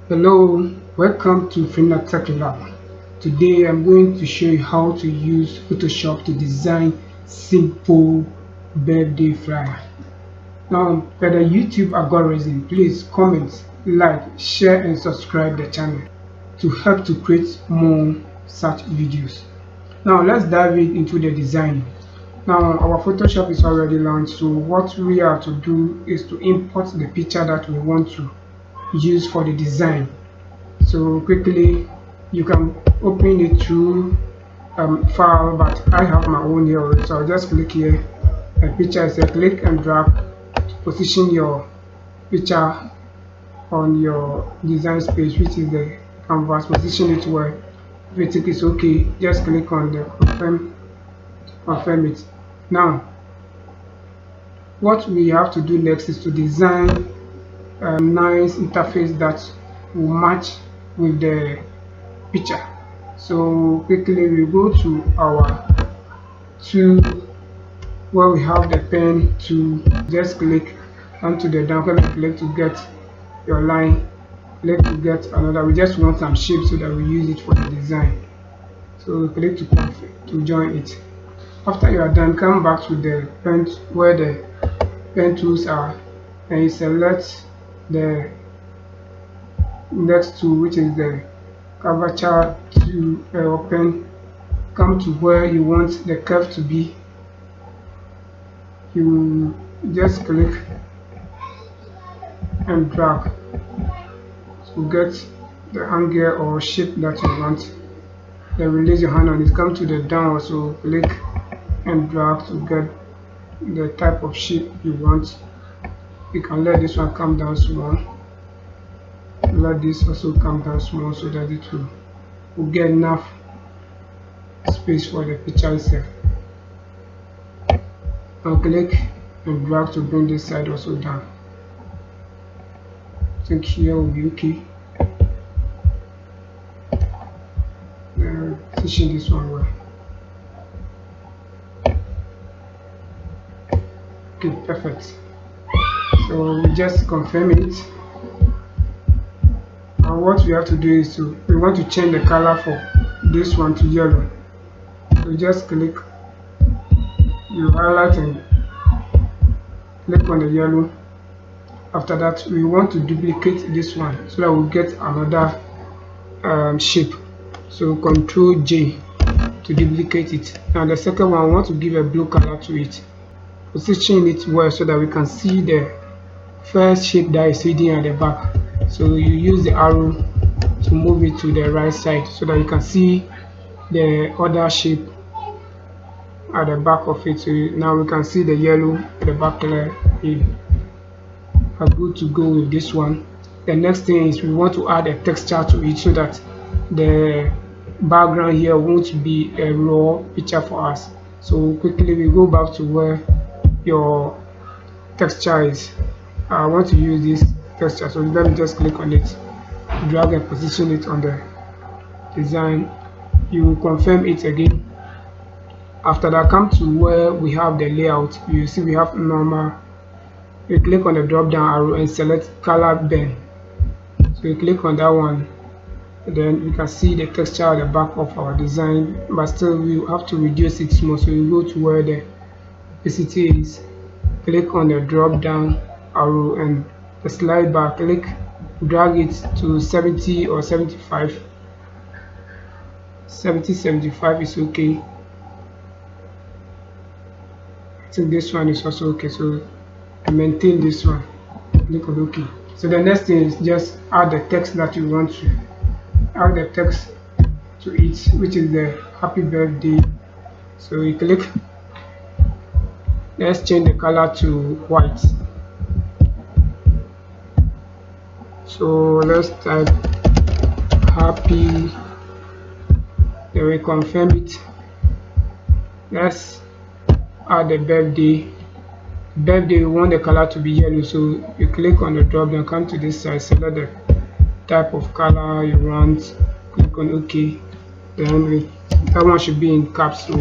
Hello, welcome to Tech Lab. Today I'm going to show you how to use Photoshop to design simple birthday flyer. Now, per the YouTube algorithm, please comment, like, share and subscribe the channel to help to create more such videos. Now let's dive into the design. Now our Photoshop is already launched, so what we have to do is to import the picture that we want to use for the design. So quickly you can open it through file, but I have my own here already, so I'll just click here. The picture is a click and drag to position your picture on your design space, which is the canvas. Position it where if you think it's okay, just click on the confirm it. Now what we have to do next is to design a nice interface that will match with the picture. So quickly we go to our tool where we have the pen to just click onto the down and click to get your line, click to get another. We just want some shape so that we use it for the design. So we click to join it. After you are done, come back to the pen where the pen tools are, and you select the next tool, which is the curvature to open. Come to where you want the curve to be. You just click and drag to get the angle or shape that you want. Then release your hand on it. Come to the down, also click and drag to get the type of shape you want. You can let this one come down small. Let this also come down small so that it will get enough space for the picture itself. Now click and drag to bring this side also down. I think here will be okay. Position this one well. Okay, perfect. So we just confirm it. Now what we have to do is we want to change the color for this one to yellow. So just click, you highlight and click on the yellow. After that, we want to duplicate this one so that we'll get another shape. So Control J to duplicate it. Now the second one, we want to give a blue color to it. Position it well so that we can see the first shape that is hidden at the back. So you use the arrow to move it to the right side so that you can see the other shape at the back of it. So now we can see the yellow at the back there. We are good to go with this one. The next thing is we want to add a texture to it so that the background here won't be a raw picture for us. So quickly we go back to where your texture is. I want to use this texture, so let me just click on it, drag and position it on the design. You will confirm it again. After that, come to where we have the layout. You see we have normal. You click on the drop down arrow and select color blend. So you click on that one, then we can see the texture at the back of our design, but still we have to reduce it small. So you go to where the opacity is, click on the drop down arrow and the slide bar, click, drag it to 70 or 75. 75 is okay. I think this one is also okay, so maintain this one, click on OK. So the next thing is just add the text that you want to add the text to it, which is the happy birthday. So you click, let's change the color to white. So let's type happy, then we confirm it. Let's add the birthday. We want the color to be yellow, so you click on the drop down, come to this side, select the type of color you want, click on OK. Then that one should be in caps, so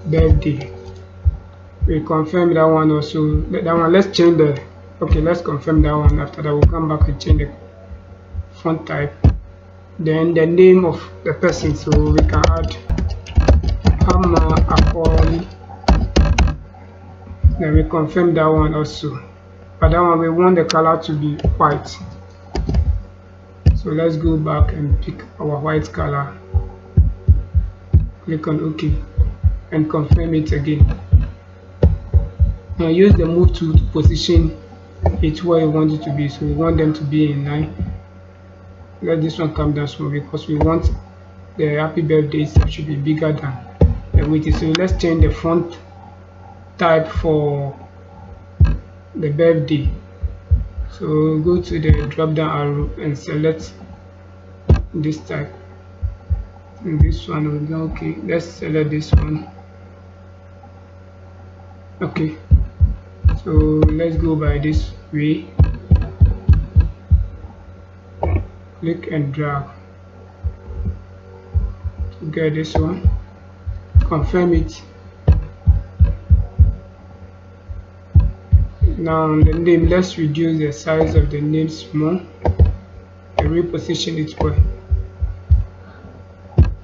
birthday. We confirm that one also. That one, let's change the Okay, let's confirm that one. After that, we'll come back and change the font type. Then the name of the person, so we can add Ama Akoli. Then we confirm that one also. But that one we want the color to be white. So let's go back and pick our white color. Click on OK and confirm it again. Now use the move tool to position it where you want it to be. So we want them to be in line. Let this one come down small because we want the happy birthday should be bigger than the width. So let's change the font type for the birthday. So go to the drop down arrow and select this type. And this one will be okay. Let's select this one. Okay. So let's go by this way. Click and drag to get this one. Confirm it. Now the name, let's reduce the size of the name small and reposition it well.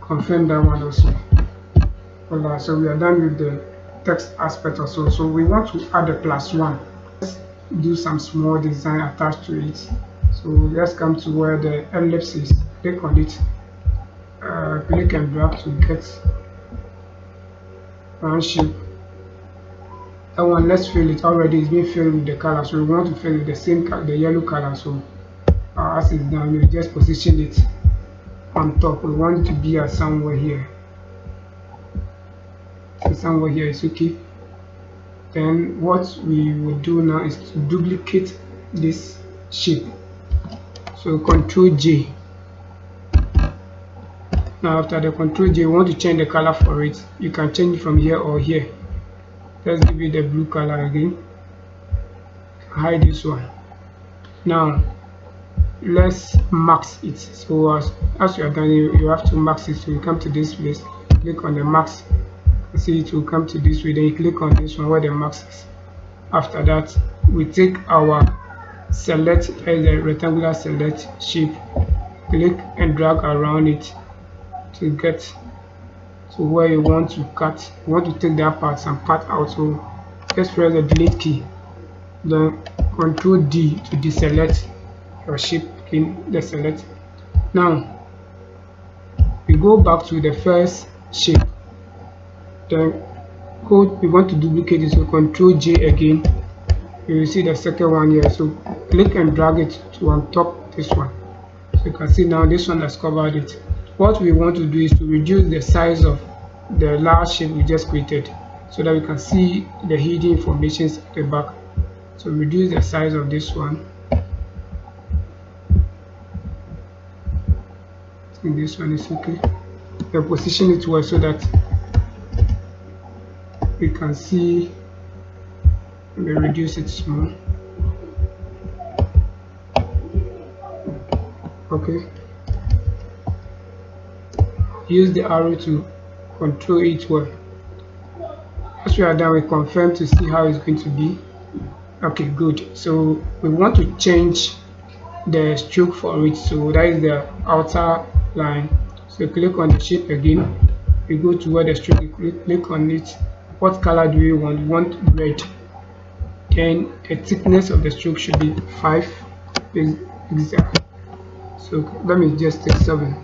Confirm that one also. Alright, so we are done with the text aspect also. So we want to add a +1. Let's do some small design attached to it. So let's come to where the ellipse is. Click on it. Click and drag to get round shape. That one, let's fill it. Already it's been filled with the color, so we want to fill it the same the yellow color. So as it's done, we just position it on top. We want it to be at somewhere here. So somewhere here is okay. Then what we will do now is to duplicate this shape. So Ctrl J. Now after the Ctrl J, we want to change the color for it. You can change it from here or here. Let's give it the blue color again. Hide this one. Now let's max it. So as you are done, you have to max it. So you come to this place, click on the max. See, it will come to this way. Then you click on this one where the max is. After that, we take our select as a rectangular select shape, click and drag around it to get to where you want to cut. You want to take that part and part out. So just press the delete key, then Ctrl D to deselect your shape in the select. Now we go back to the first shape. Then we want to duplicate it, so Ctrl J again. You will see the second one here. So click and drag it to on top this one. So you can see now this one has covered it. What we want to do is to reduce the size of the last shape we just created, so that we can see the hidden informations at the back. So reduce the size of this one. And this one is okay. Then position it well so that we can see. We reduce it small. Okay. Use the arrow to control it well. As we are done, we confirm to see how it's going to be. Okay, good. So we want to change the stroke for it. So that is the outer line. So click on the shape again. We go to where the stroke is, click on it. What color do we want? We want red. Then the thickness of the stroke should be 5 pixels. So let me just take 7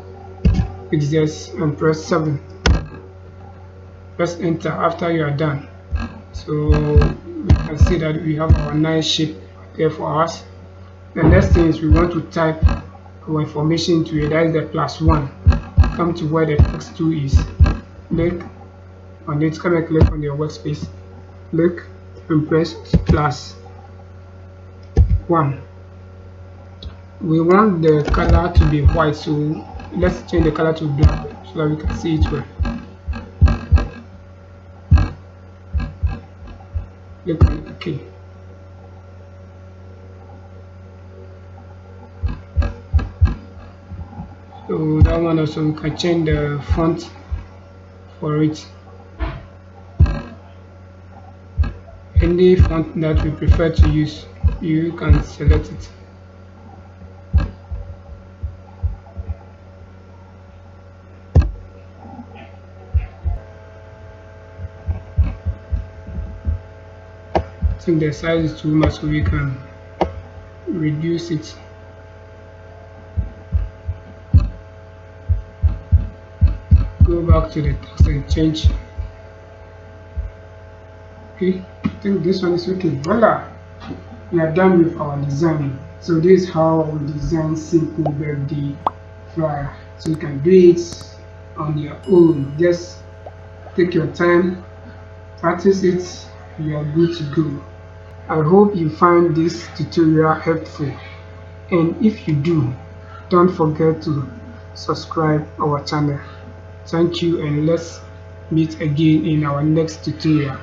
pixels and press 7. Press enter after you are done. So we can see that we have our nice shape there for us. The next thing is we want to type our information into it. That is the +1. Come to where the text tool is. Click on it. Come and click on your workspace. Click and press +1. We want the color to be white, so let's change the color to black so that we can see it well. Click on OK. So that one also, we can change the font for it. Any font that we prefer to use, you can select it. I think the size is too much, so we can reduce it. Go back to the text and change. Okay, I think this one is okay. Voila, we are done with our design. So this is how we design simple birthday flyer. So you can do it on your own. Just take your time, practice it, you are good to go. I hope you find this tutorial helpful, and if you do, don't forget to subscribe our channel. Thank you, and let's meet again in our next tutorial.